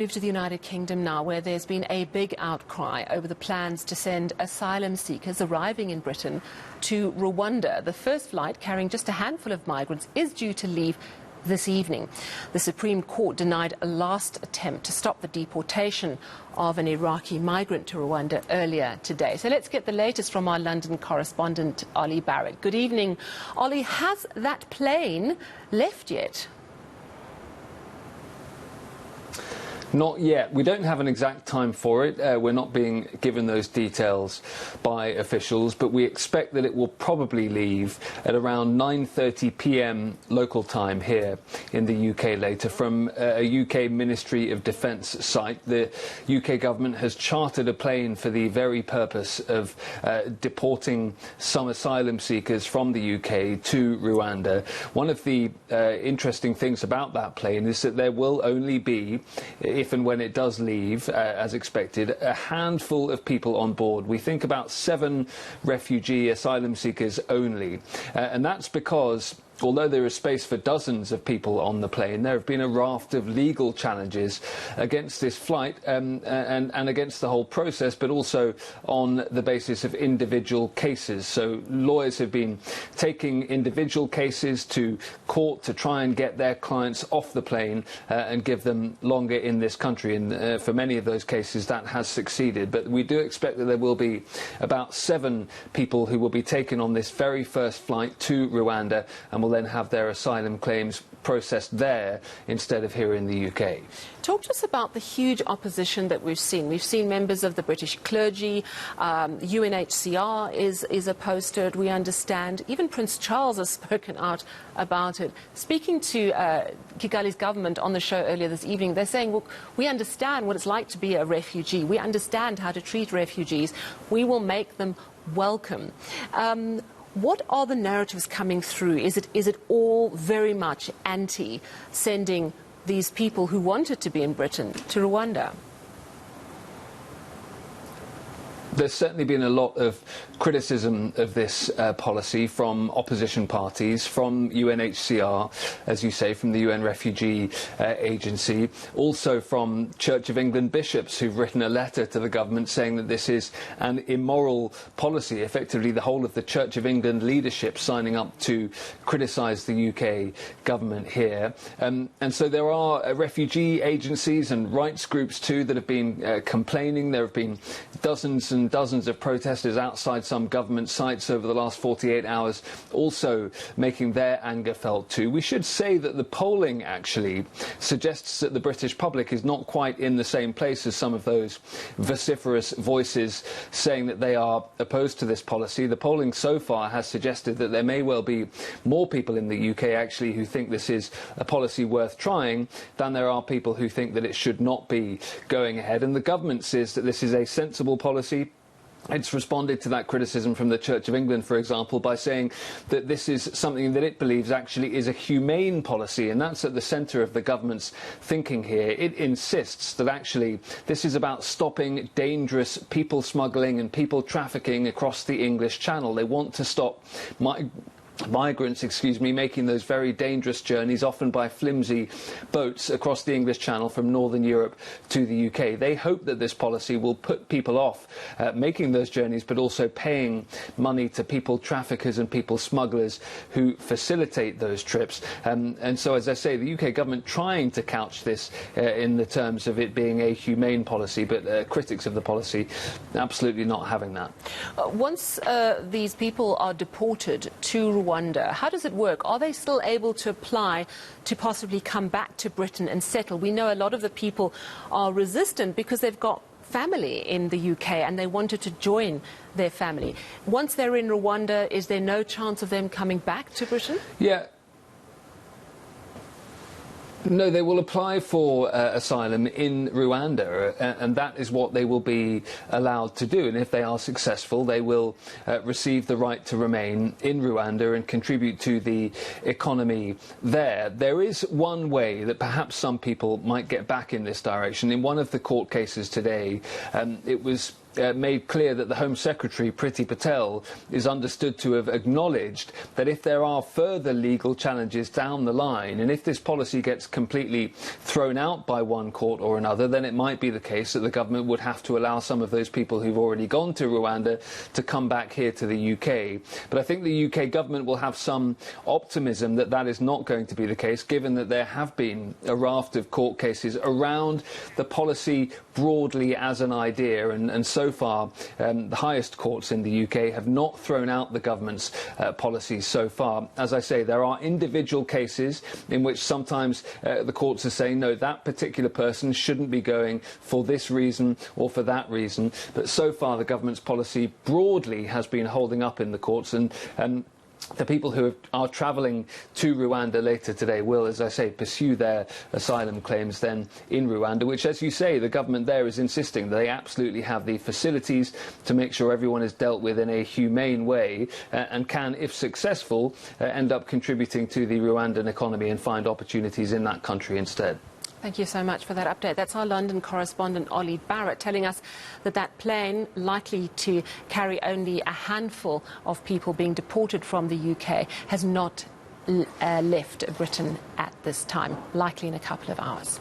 Move to the United Kingdom now, where there's been a big outcry over the plans to send asylum seekers arriving in Britain to Rwanda. The first flight, carrying just a handful of migrants, is due to leave this evening. The Supreme Court denied a last attempt to stop the deportation of an Iraqi migrant to Rwanda earlier today. So let's get the latest from our London correspondent, Ollie Barrett. Good evening. Ollie, has that plane left yet? Not yet. We don't have an exact time for it. We're not being given those details by officials, but we expect that it will probably leave at around 9:30 p.m. local time here in the UK later from a UK Ministry of Defence site. The UK government has chartered a plane for the very purpose of deporting some asylum seekers from the UK to Rwanda. One of the interesting things about that plane is that there will only be, if and when it does leave, as expected, a handful of people on board. We think about 7 refugee asylum seekers only. And that's because, although there is space for dozens of people on the plane, there have been a raft of legal challenges against this flight and against the whole process, but also on the basis of individual cases. So lawyers have been taking individual cases to court to try and get their clients off the plane and give them longer in this country. And for many of those cases, that has succeeded. But we do expect that there will be about 7 people who will be taken on this very first flight to Rwanda and will then have their asylum claims processed there instead of here in the UK. Talk to us about the huge opposition that we've seen. We've seen members of the British clergy, UNHCR is opposed to it, we understand. Even Prince Charles has spoken out about it. Speaking to Kigali's government on the show earlier this evening, they're saying, well, we understand what it's like to be a refugee. We understand how to treat refugees. We will make them welcome. What are the narratives coming through? Is it all very much anti-sending these people who wanted to be in Britain to Rwanda? There's certainly been a lot of criticism of this policy from opposition parties, from UNHCR, as you say, from the UN Refugee Agency, also from Church of England bishops who've written a letter to the government saying that this is an immoral policy, effectively the whole of the Church of England leadership signing up to criticise the UK government here. And so there are refugee agencies and rights groups too that have been complaining. There have been dozens and dozens of protesters outside some government sites over the last 48 hours also making their anger felt too. We should say that the polling actually suggests that the British public is not quite in the same place as some of those vociferous voices saying that they are opposed to this policy. The polling so far has suggested that there may well be more people in the UK actually who think this is a policy worth trying than there are people who think that it should not be going ahead. And the government says that this is a sensible policy. It's responded to that criticism from the Church of England, for example, by saying that this is something that it believes actually is a humane policy, and that's at the centre of the government's thinking here. It insists that actually this is about stopping dangerous people smuggling and people trafficking across the English Channel. They want to stop migrants, making those very dangerous journeys, often by flimsy boats, across the English Channel from Northern Europe to the UK. They hope that this policy will put people off making those journeys, but also paying money to people traffickers and people smugglers who facilitate those trips. And so, as I say, the UK government trying to couch this in the terms of it being a humane policy, but critics of the policy absolutely not having that. Once these people are deported to Rwanda, how does it work? Are they still able to apply to possibly come back to Britain and settle? We know a lot of the people are resistant because they've got family in the UK and they wanted to join their family. Once they're in Rwanda, is there no chance of them coming back to Britain? Yeah. No, they will apply for asylum in Rwanda, and that is what they will be allowed to do. And if they are successful, they will receive the right to remain in Rwanda and contribute to the economy there. There is one way that perhaps some people might get back in this direction. In one of the court cases today, it was made clear that the Home Secretary, Priti Patel, is understood to have acknowledged that if there are further legal challenges down the line, and if this policy gets completely thrown out by one court or another, then it might be the case that the government would have to allow some of those people who've already gone to Rwanda to come back here to the UK. But I think the UK government will have some optimism that that is not going to be the case, given that there have been a raft of court cases around the policy broadly as an idea, and so far the highest courts in the UK have not thrown out the government's policies so far. As I say, there are individual cases in which sometimes the courts are saying, no, that particular person shouldn't be going for this reason or for that reason, but so far the government's policy broadly has been holding up in the courts, and the people who are travelling to Rwanda later today will, as I say, pursue their asylum claims then in Rwanda, which, as you say, the government there is insisting that they absolutely have the facilities to make sure everyone is dealt with in a humane way and can, if successful, end up contributing to the Rwandan economy and find opportunities in that country instead. Thank you so much for that update. That's our London correspondent, Ollie Barrett, telling us that that plane, likely to carry only a handful of people being deported from the UK, has not left Britain at this time, likely in a couple of hours.